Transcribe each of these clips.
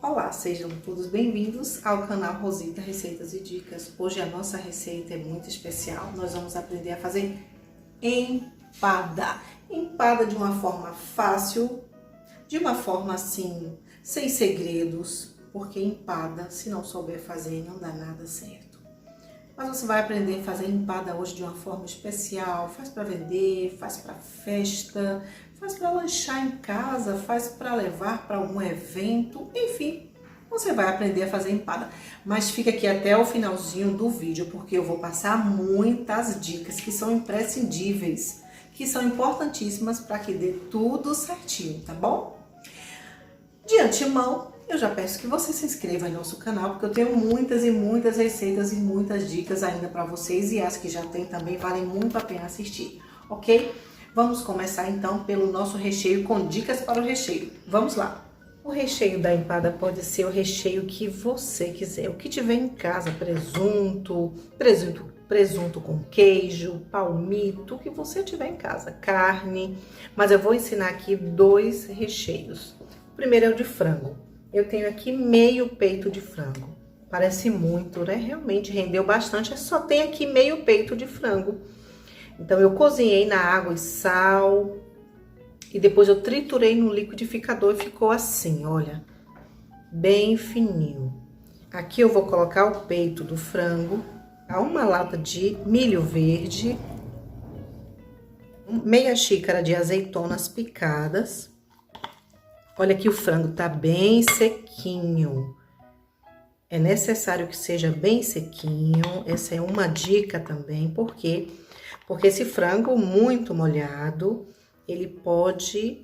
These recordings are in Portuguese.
Olá, sejam todos bem-vindos ao canal Rosita Receitas e Dicas. Hoje a nossa receita é muito especial. Nós vamos aprender a fazer empada. Empada de uma forma fácil, de uma forma assim, sem segredos, porque empada, se não souber fazer, não dá nada certo. Mas você vai aprender a fazer empada hoje de uma forma especial. Faz para vender, faz para festa, faz para lanchar em casa, faz para levar para algum evento, enfim, você vai aprender a fazer empada. Mas fica aqui até o finalzinho do vídeo, porque eu vou passar muitas dicas que são imprescindíveis, que são importantíssimas para que dê tudo certinho, tá bom? De antemão, eu já peço que você se inscreva em nosso canal, porque eu tenho muitas e muitas receitas e muitas dicas ainda para vocês, e as que já tem também valem muito a pena assistir, ok? Vamos começar então pelo nosso recheio com dicas para o recheio. Vamos lá! O recheio da empada pode ser o recheio que você quiser. O que tiver em casa, presunto com queijo, palmito, o que você tiver em casa, carne. Mas eu vou ensinar aqui dois recheios. O primeiro é o de frango. Eu tenho aqui meio peito de frango. Parece muito, né? Realmente rendeu bastante, só tem aqui meio peito de frango. Então, eu cozinhei na água e sal, e depois eu triturei no liquidificador e ficou assim, olha, bem fininho. Aqui eu vou colocar o peito do frango, uma lata de milho verde, meia xícara de azeitonas picadas. Olha que o frango tá bem sequinho. É necessário que seja bem sequinho, essa é uma dica também, porque esse frango muito molhado, ele pode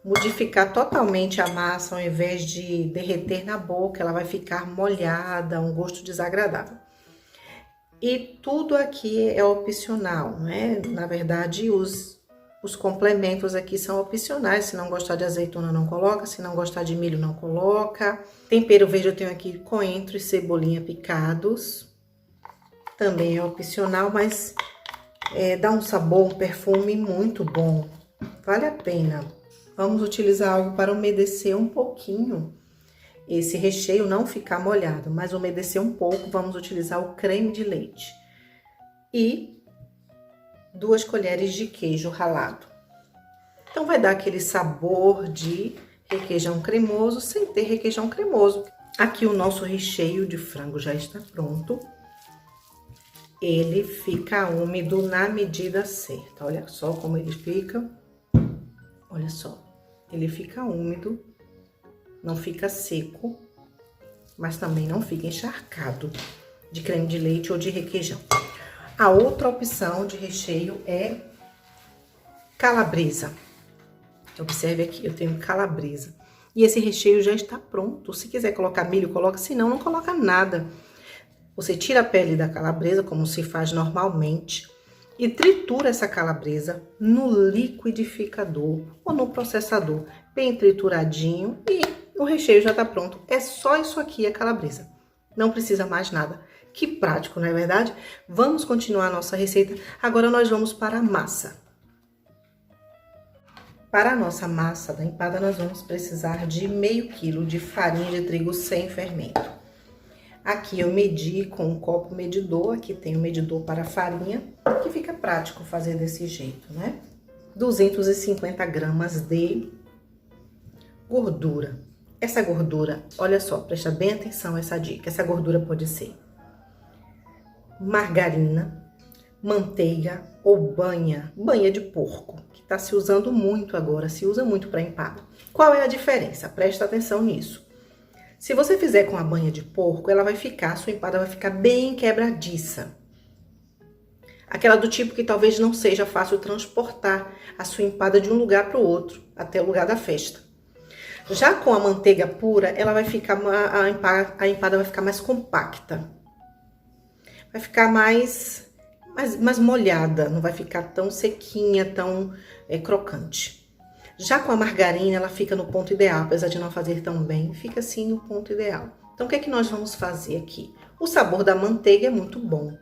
modificar totalmente a massa, ao invés de derreter na boca, ela vai ficar molhada, um gosto desagradável. E tudo aqui é opcional, né? Na verdade, os complementos aqui são opcionais. Se não gostar de azeitona, não coloca. Se não gostar de milho, não coloca. Tempero verde eu tenho aqui coentro e cebolinha picados. Também é opcional, mas dá um sabor, um perfume muito bom. Vale a pena. Vamos utilizar algo para umedecer um pouquinho esse recheio, não ficar molhado, mas umedecer um pouco. Vamos utilizar o creme de leite e 2 colheres de queijo ralado. Então, vai dar aquele sabor de requeijão cremoso, sem ter requeijão cremoso. Aqui o nosso recheio de frango já está pronto. Ele fica úmido na medida certa. Olha só como ele fica. Olha só, ele fica úmido, não fica seco, mas também não fica encharcado de creme de leite ou de requeijão. A outra opção de recheio é calabresa. Observe aqui, eu tenho calabresa. E esse recheio já está pronto. Se quiser colocar milho, coloca. Se não, não coloca nada. Você tira a pele da calabresa, como se faz normalmente, e tritura essa calabresa no liquidificador ou no processador, bem trituradinho, e o recheio já tá pronto. É só isso aqui, a calabresa. Não precisa mais nada. Que prático, não é verdade? Vamos continuar a nossa receita. Agora nós vamos para a massa. Para a nossa massa da empada, nós vamos precisar de meio quilo de farinha de trigo sem fermento. Aqui eu medi com um copo medidor, aqui tem o medidor para farinha, que fica prático fazer desse jeito, né? 250 gramas de gordura. Essa gordura, olha só, presta bem atenção a essa dica. Essa gordura pode ser margarina, manteiga ou banha de porco, que tá se usando muito agora, se usa muito para empada. Qual é a diferença? Presta atenção nisso. Se você fizer com a banha de porco, a sua empada vai ficar bem quebradiça. Aquela do tipo que talvez não seja fácil transportar a sua empada de um lugar para o outro, até o lugar da festa. Já com a manteiga pura, ela vai ficar, a empada vai ficar mais compacta. Vai ficar mais molhada, não vai ficar tão sequinha, tão crocante. Já com a margarina, ela fica no ponto ideal, apesar de não fazer tão bem, fica assim no ponto ideal. Então, o que é que nós vamos fazer aqui? O sabor da manteiga é muito bom,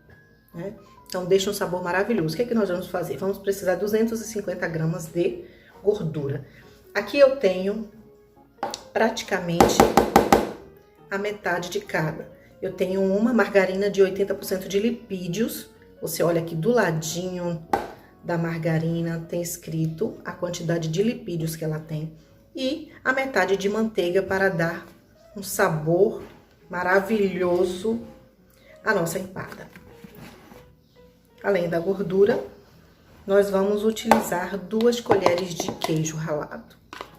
né? Então, deixa um sabor maravilhoso. O que é que nós vamos fazer? Vamos precisar de 250 gramas de gordura. Aqui eu tenho praticamente a metade de cada. Eu tenho uma margarina de 80% de lipídios. Você olha aqui do ladinho da margarina, tem escrito a quantidade de lipídios que ela tem. E a metade de manteiga para dar um sabor maravilhoso à nossa empada. Além da gordura, nós vamos utilizar 2 colheres de queijo ralado.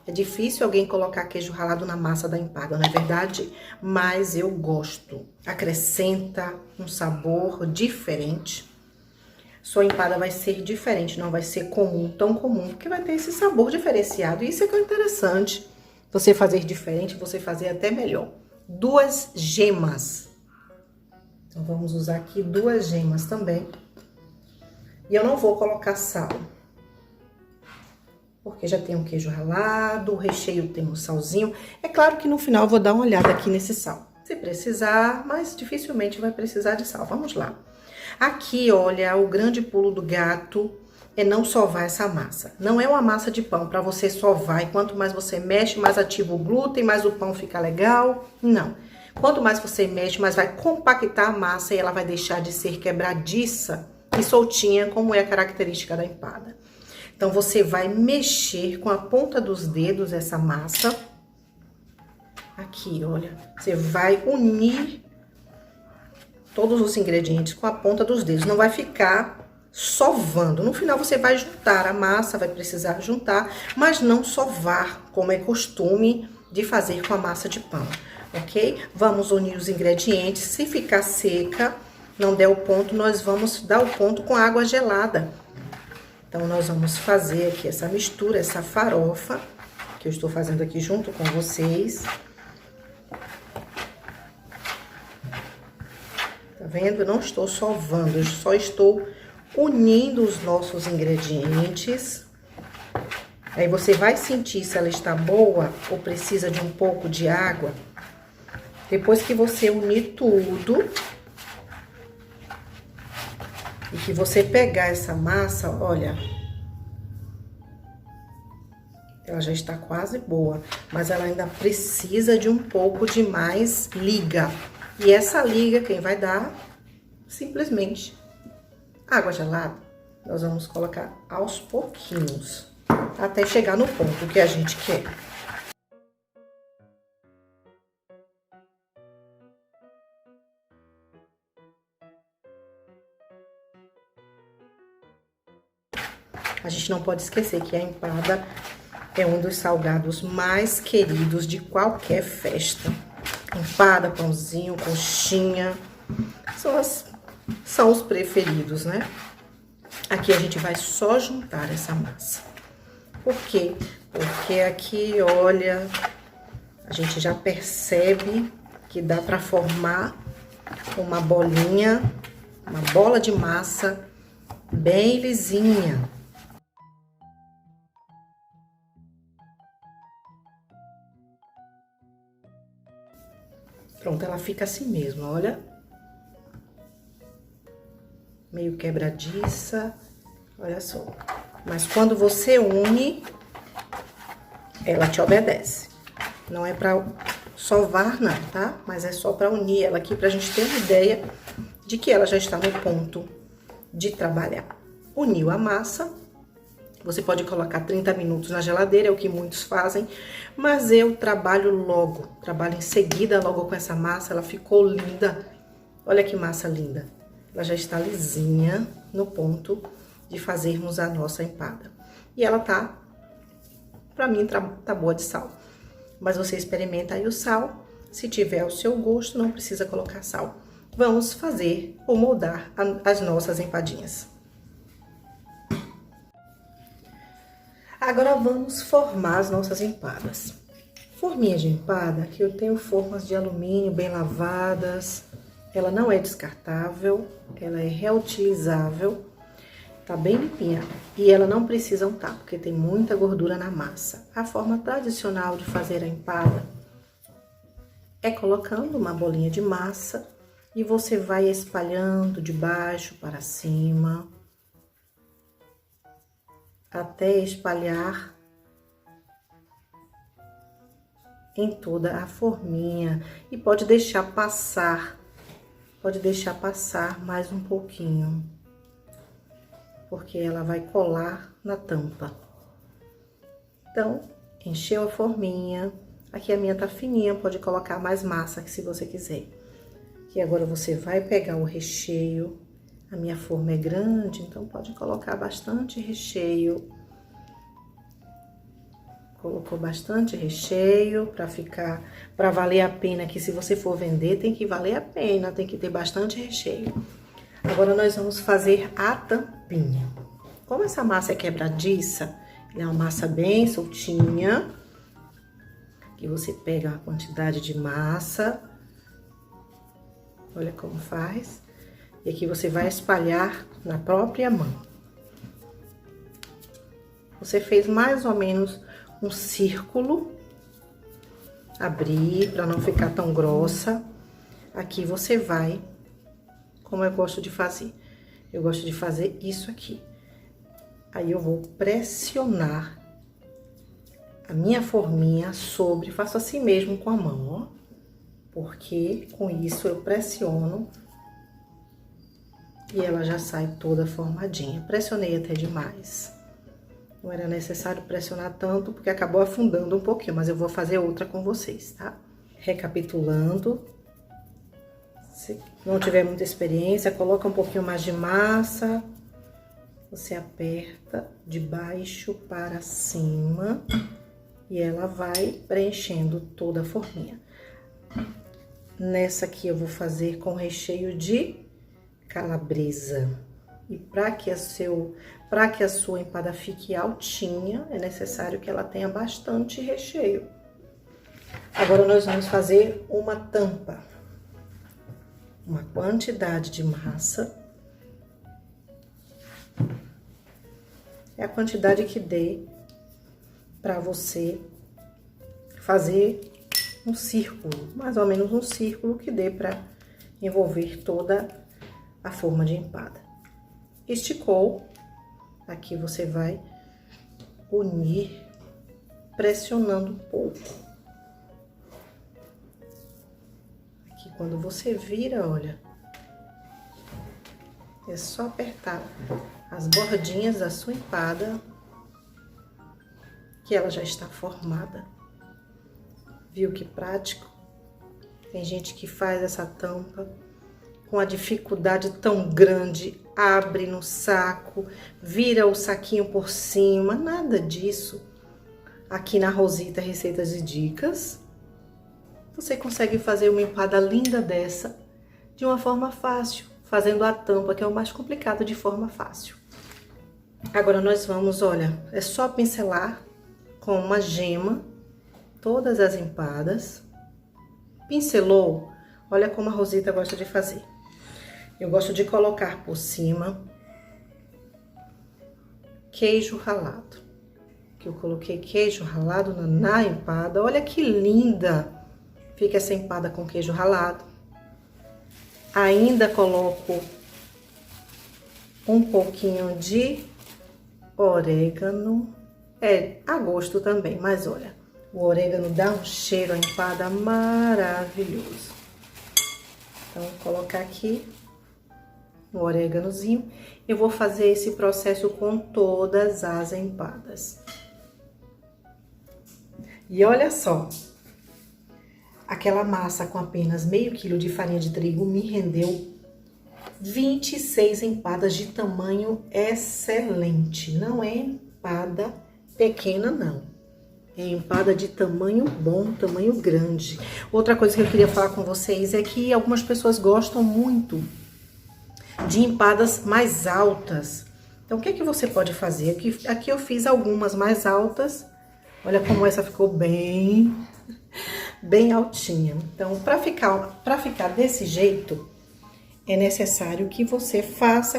É difícil alguém colocar queijo ralado na massa da empada, não é verdade? Mas eu gosto. Acrescenta um sabor diferente. Sua empada vai ser diferente, não vai ser comum, tão comum, porque vai ter esse sabor diferenciado. E isso é que é interessante. Você fazer diferente, você fazer até melhor. 2 gemas. Então, vamos usar aqui 2 gemas também. E eu não vou colocar sal, porque já tem um queijo ralado, o recheio tem um salzinho. É claro que no final eu vou dar uma olhada aqui nesse sal, se precisar, mas dificilmente vai precisar de sal. Vamos lá. Aqui, olha, o grande pulo do gato é não sovar essa massa. Não é uma massa de pão para você sovar, e quanto mais você mexe, mais ativa o glúten, mais o pão fica legal. Não. Quanto mais você mexe, mais vai compactar a massa e ela vai deixar de ser quebradiça e soltinha, como é a característica da empada. Então, você vai mexer com a ponta dos dedos essa massa. Aqui, olha. Você vai unir todos os ingredientes com a ponta dos dedos. Não vai ficar sovando. No final, você vai juntar a massa, vai precisar juntar, mas não sovar, como é costume de fazer com a massa de pão, ok? Vamos unir os ingredientes. Se ficar seca, não der o ponto, nós vamos dar o ponto com água gelada. Então, nós vamos fazer aqui essa mistura, essa farofa, que eu estou fazendo aqui junto com vocês. Tá vendo? Eu não estou sovando, eu só estou unindo os nossos ingredientes. Aí, você vai sentir se ela está boa ou precisa de um pouco de água. Depois que você unir tudo e que você pegar essa massa, olha, ela já está quase boa, mas ela ainda precisa de um pouco de mais liga. E essa liga, quem vai dar? Simplesmente água gelada. Nós vamos colocar aos pouquinhos, até chegar no ponto que a gente quer. A gente não pode esquecer que a empada é um dos salgados mais queridos de qualquer festa. Empada, pãozinho, coxinha, são os preferidos, né? Aqui a gente vai só juntar essa massa. Por quê? Porque aqui, olha, a gente já percebe que dá para formar uma bolinha, uma bola de massa bem lisinha. Pronto, ela fica assim mesmo, olha. Meio quebradiça, olha só. Mas quando você une, ela te obedece. Não é pra sovar não, tá? Mas é só pra unir ela aqui, pra gente ter uma ideia de que ela já está no ponto de trabalhar. Uniu a massa. Você pode colocar 30 minutos na geladeira, é o que muitos fazem, mas eu trabalho logo, trabalho em seguida logo com essa massa, ela ficou linda. Olha que massa linda. Ela já está lisinha no ponto de fazermos a nossa empada. E ela tá, pra mim, tá boa de sal. Mas você experimenta aí o sal, se tiver ao seu gosto, não precisa colocar sal. Vamos fazer ou moldar as nossas empadinhas. Agora, vamos formar as nossas empadas. Forminha de empada, que eu tenho formas de alumínio bem lavadas. Ela não é descartável, ela é reutilizável. Tá bem limpinha. E ela não precisa untar, porque tem muita gordura na massa. A forma tradicional de fazer a empada é colocando uma bolinha de massa e você vai espalhando de baixo para cima, até espalhar em toda a forminha. E pode deixar passar mais um pouquinho, porque ela vai colar na tampa. Então, encheu a forminha. Aqui a minha tá fininha, pode colocar mais massa que se você quiser. E agora você vai pegar o recheio. A minha forma é grande, então pode colocar bastante recheio. Colocou bastante recheio para valer a pena, que se você for vender, tem que valer a pena, tem que ter bastante recheio. Agora nós vamos fazer a tampinha. Como essa massa é quebradiça, ela é uma massa bem soltinha, que você pega a quantidade de massa, olha como faz, e aqui você vai espalhar na própria mão. Você fez mais ou menos um círculo, abrir para não ficar tão grossa. Aqui você vai, como eu gosto de fazer, eu gosto de fazer isso aqui. Aí eu vou pressionar a minha forminha sobre, faço assim mesmo com a mão, ó, porque com isso eu pressiono e ela já sai toda formadinha. Pressionei até demais. Não era necessário pressionar tanto, porque acabou afundando um pouquinho, mas eu vou fazer outra com vocês, tá? Recapitulando, se não tiver muita experiência, coloca um pouquinho mais de massa, você aperta de baixo para cima e ela vai preenchendo toda a forminha. Nessa aqui eu vou fazer com recheio de calabresa. E para que a sua empada fique altinha, é necessário que ela tenha bastante recheio. Agora nós vamos fazer uma tampa. Uma quantidade de massa. É a quantidade que dê para você fazer um círculo, mais ou menos um círculo que dê para envolver toda a forma de empada. Esticou, aqui você vai unir, pressionando um pouco. Aqui quando você vira, olha, é só apertar as bordinhas da sua empada, que ela já está formada. Viu que prático? Tem gente que faz essa tampa com a dificuldade tão grande, abre no saco, vira o saquinho por cima, nada disso. Aqui na Rosita Receitas e Dicas, você consegue fazer uma empada linda dessa de uma forma fácil, fazendo a tampa, que é o mais complicado, de forma fácil. Agora nós vamos, olha, é só pincelar com uma gema todas as empadas. Pincelou, olha como a Rosita gosta de fazer. Eu gosto de colocar por cima queijo ralado. Que eu coloquei queijo ralado na empada. Olha que linda fica essa empada com queijo ralado. Ainda coloco um pouquinho de orégano. É a gosto também, mas olha, o orégano dá um cheiro à empada maravilhoso. Então, vou colocar aqui o oréganozinho. Eu vou fazer esse processo com todas as empadas. E olha só, aquela massa com apenas meio quilo de farinha de trigo me rendeu 26 empadas de tamanho excelente. Não é empada pequena, não. É empada de tamanho bom, tamanho grande. Outra coisa que eu queria falar com vocês é que algumas pessoas gostam muito de empadas mais altas. Então, o que é que você pode fazer? Aqui eu fiz algumas mais altas. Olha como essa ficou bem altinha. Então, para ficar desse jeito, é necessário que você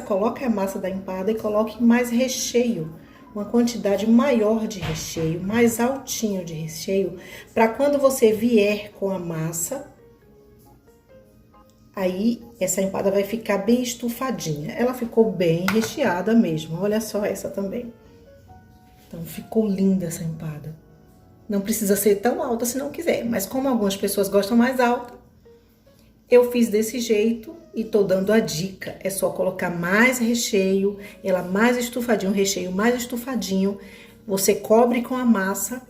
coloque a massa da empada e coloque mais recheio. Uma quantidade maior de recheio, mais altinho de recheio, para quando você vier com a massa, aí essa empada vai ficar bem estufadinha. Ela ficou bem recheada mesmo, olha só essa também. Então, ficou linda essa empada. Não precisa ser tão alta se não quiser, mas como algumas pessoas gostam mais alta, eu fiz desse jeito e tô dando a dica. É só colocar mais recheio, ela mais estufadinho, o recheio mais estufadinho. Você cobre com a massa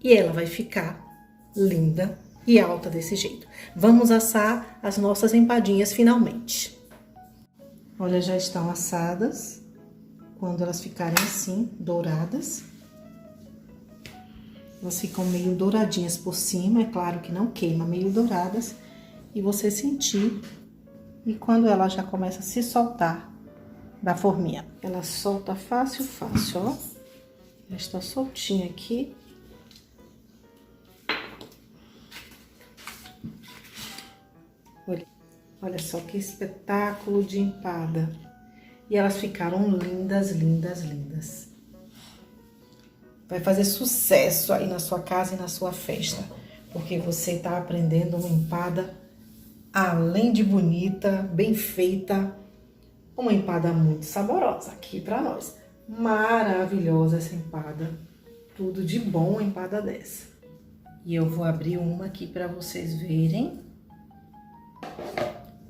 e ela vai ficar linda e alta desse jeito. Vamos assar as nossas empadinhas finalmente. Olha, já estão assadas. Quando elas ficarem assim, douradas. Elas ficam meio douradinhas por cima, é claro que não queima, meio douradas. E você sentir, e quando ela já começa a se soltar da forminha. Ela solta fácil, fácil, ó. Já está soltinha aqui. Olha só que espetáculo de empada. E elas ficaram lindas, lindas, lindas. Vai fazer sucesso aí na sua casa e na sua festa. Porque você tá aprendendo uma empada, além de bonita, bem feita, uma empada muito saborosa aqui pra nós. Maravilhosa essa empada. Tudo de bom uma empada dessa. E eu vou abrir uma aqui pra vocês verem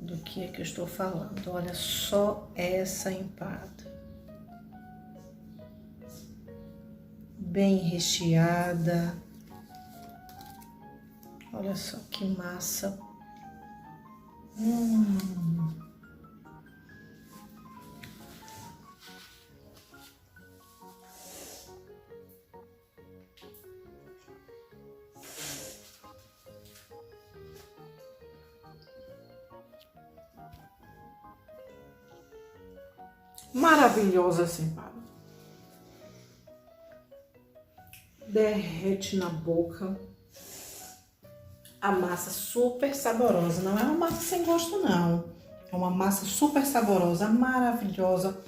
do que é que eu estou falando. Olha só essa empada. Bem recheada. Olha só que massa. Maravilhosa essa empada. Derrete na boca. A massa super saborosa. Não é uma massa sem gosto, não. É uma massa super saborosa, maravilhosa.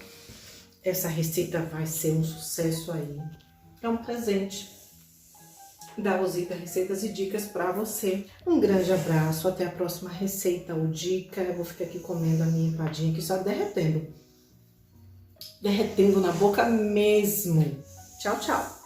Essa receita vai ser um sucesso aí. É um presente da Rosita Receitas e Dicas para você. Um grande abraço. Até a próxima receita ou dica. Eu vou ficar aqui comendo a minha empadinha aqui só derretendo. Derretendo na boca mesmo. Tchau, tchau.